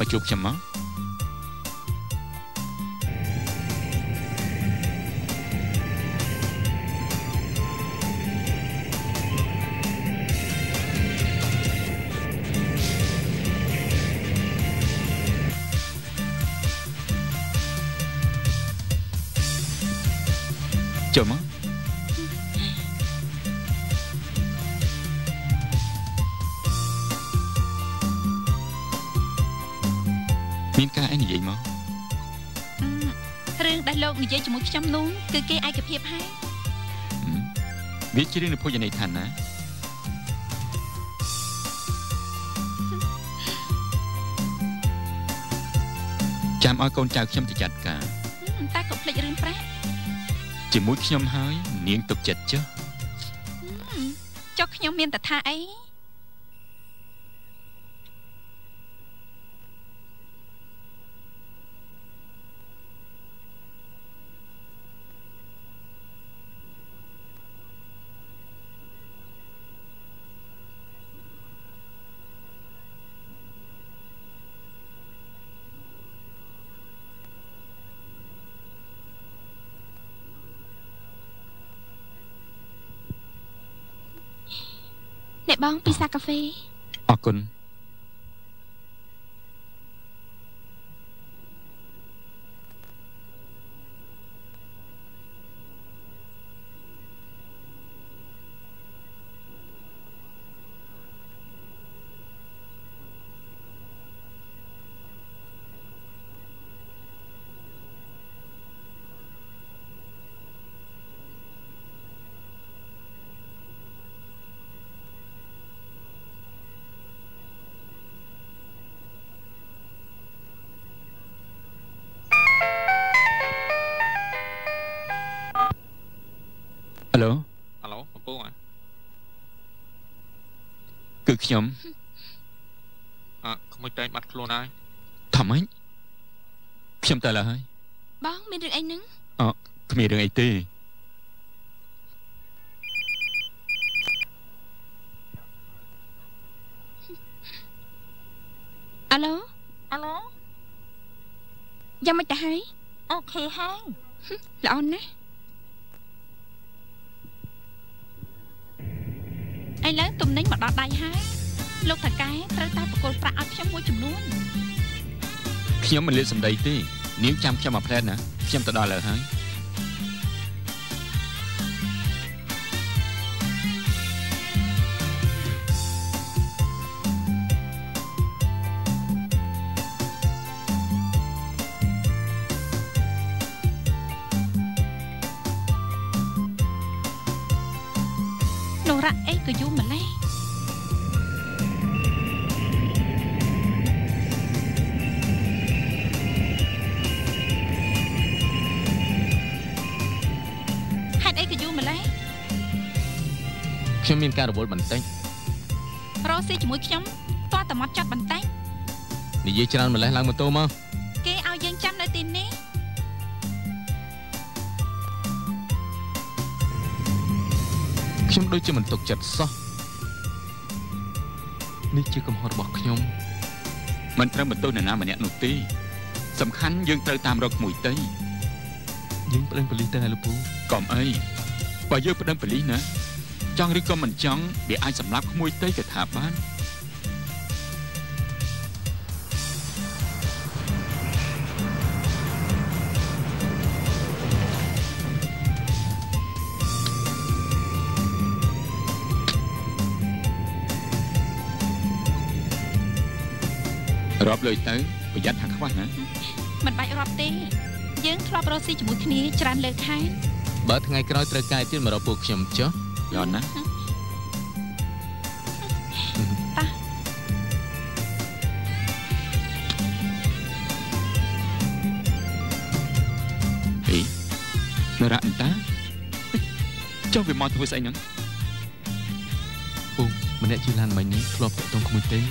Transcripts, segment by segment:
មកជួបខ្ញុំមកចូលមកមានការអីនិយាយមករឿងដែលលោកនិយាយជាមួយខ្ញុំនោះគឺគេឯកភាពហើយវាជារឿងនៃភោជនីយដ្ឋានណាចាំឲ្យកូនចៅខ្ញុំទៅចាត់ការតែកុំភ្លេចរឿងប្រាក់ជាមួយខ្ញុំហើយនាងទុកចិត្តចុះចុះខ្ញុំមានតថាអីអ្នកបងពិសាកាហ្វេអរគុណហឡូកំពុងគឺខ្ញុំក្មួយតែងបាត់ខ្លួនហើយថាម៉េចខ្ញុំទៅឡើយបងមានរឿងអីហ្នឹងគ្មានរឿងអីទេអាឡូយ៉ាងម៉េចទៅហើយអូខេហើយល្អណាស់ឥឡូវទំនិញមកដល់ដៃហើយលោកតាកែត្រូវតែបកគលប្រាក់ឲ្យខ្ញុំមួយចំនួនខ្ញុំមិនលាតសម្ដីទេនាងចាំខ្ញុំមកផ្លែតណាខ្ញុំទៅដល់លើហើយនរ៉ាអីក៏យូរម្លេះហេតុអីក៏យូរម្លេះខ្ញុំមានការរវល់បន្តិចរកស៊ីជាមួយខ្ញុំតោះតែមកចាត់បន្តិចនិយាយច្រើនម្លេះឡើងម៉ូតូមកគេឲ្យយើងចាំនៅទីនេះខ្ញុំដូចជាមិនទុកចិត្តសោះនេះជាកំហុសរបស់ខ្ញុំមិនត្រូវបន្ទោសអ្នកណាម្នាក់នោះទេសំខាន់យើងត្រូវតាមរកក្មួយតីយើងប្តឹងប៉ូលីសទៅហើយលោកពូកុំអីបើយើងប្តឹងប៉ូលីសណាចង់ឬក៏មិនចង់វាអាចសម្លាប់ក្មួយតីក៏ថាបានរាប់លុយទៅប្រយ័ត្នថាខ្វះណាមិនបាច់រាប់ទេយើងធ្លាប់រកស៊ីជាមួយគ្នាច្រើនលើកហើយបើថ្ងៃក្រោយត្រូវការទៀតមករកពួកខ្ញុំចុះយល់ណាតាហេនរ៉ាអន្តាចុះវាមកធ្វើស្អីហ្នឹងពូម្នាក់ជិះឡានមិញនេះធ្លាប់តាក់ទងក្មួយទេ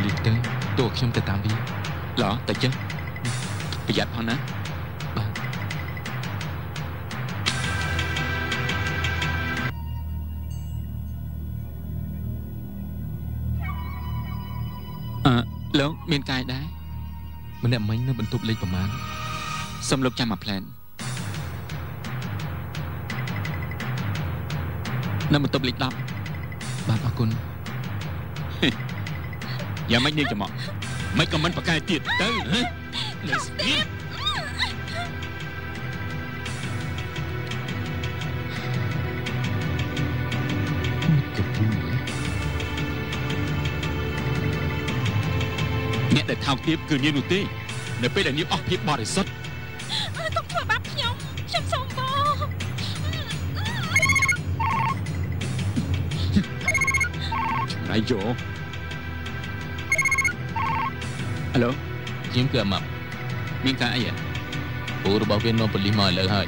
លីទៅតួខ្ញុំទៅតាមវាឡោតែចឹងប្រយ័ត្នផងណាបាទលោកមានកាយដែរម្នាក់មិញនៅបន្ទប់លេខប្រមាណសូមលោកចាំមកផ្លែននៅបន្ទប់លេខ10បាទអរគុណយ៉ាងម៉េចនាងចំមកមិនក៏មិនប្រកែកទៀតទៅហ៎នៅស្គៀបអ្នកដែលថោកទាបគឺនាងនោះទេនៅពេលដែលនាងអស់ភាពបរិសុទ្ធទុកធ្វើបាបខ្ញុំសូមបងណៃយោហៅឡូខ្ញុំគឺអាម៉ាប់មានការអីពូរបស់វានាំប៉ូលីសមកឥឡូវហើយ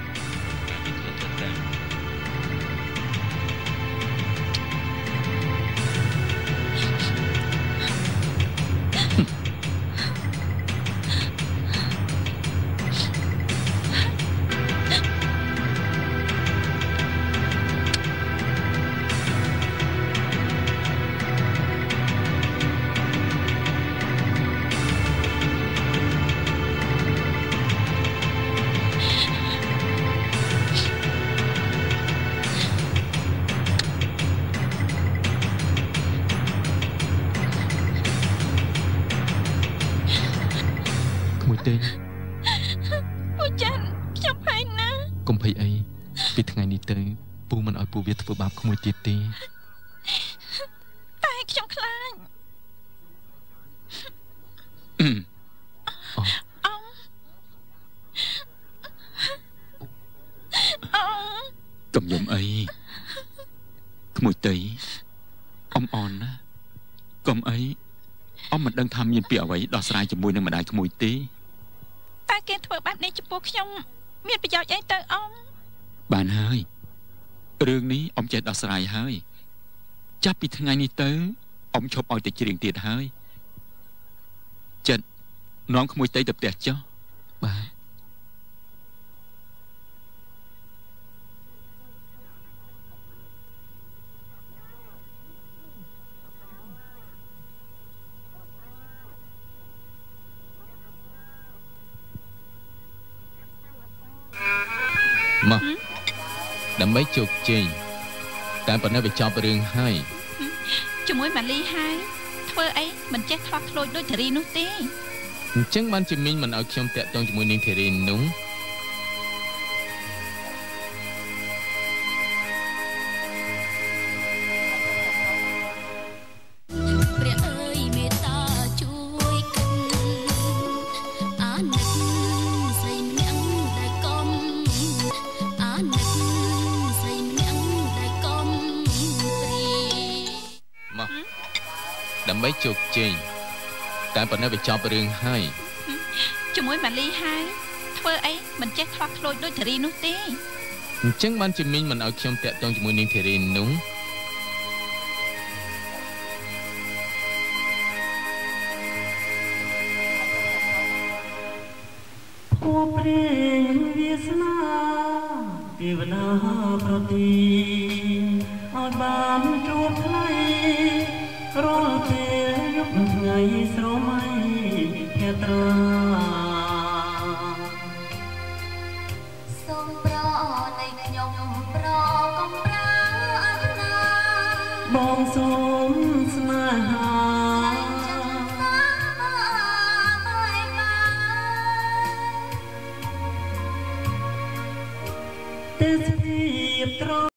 ពូចាន់ខ្ញុំភ័យណាស់កុំភ័យអីពីថ្ងៃនេះទៅពូមិនឲ្យពូវាធ្វើបាបក្មួយទៀតទេតែខ្ញុំខ្លាចកុំយំអីក្មួយតីអ៊ំអនណាកុំអីអ៊ំមិនដឹងថាមានពាក្យអ្វីដោះស្រាយជាមួយនឹងម្ដាយក្មួយទេតែគេធ្វើបែបនេះចំពោះខ្ញុំមានប្រយោជន៍អីទៅអ៊ំបានហើយរឿងនេះអ៊ំចេះដោះស្រាយហើយចាប់ពីថ្ងៃនេះទៅអ៊ំឈប់ឲ្យតែច្រៀងទៀតហើយចិត្តនាំក្មួយតីទៅផ្ទះចុះបាទមកដើម្បីជោគជ័យតែប៉ុណ្ណេះវាចប់រឿងហើយជាមួយម៉ាលីហើយធ្វើអីមិនចេះខ្លោះខ្លោចដូចធារីនោះទេអញ្ចឹងបានជំនាញមិនឲ្យខ្ញុំតាក់ទងជាមួយនាងធារីនោះដើម្បីជោគជ័យតែប៉ុណ្ណេះវាចប់រឿងហើយជាមួយម៉ាលីហើយធ្វើអីមិនចេះខ្លោះខ្លោចដូចធារីនោះទេអញ្ចឹងបានជំនាញមិនឲ្យខ្ញុំតាក់ទងជាមួយនាងធារីនោះអូព្រៀងវាសនាទេវតាប្រទីឲ្យបានជួបថ្លៃរាល់ពេលយប់ថ្ងៃស្រមៃភេត្រាសូមប្រនៃខ្ញុំប្រកំប្រាអំណាបងសូមស្នេហា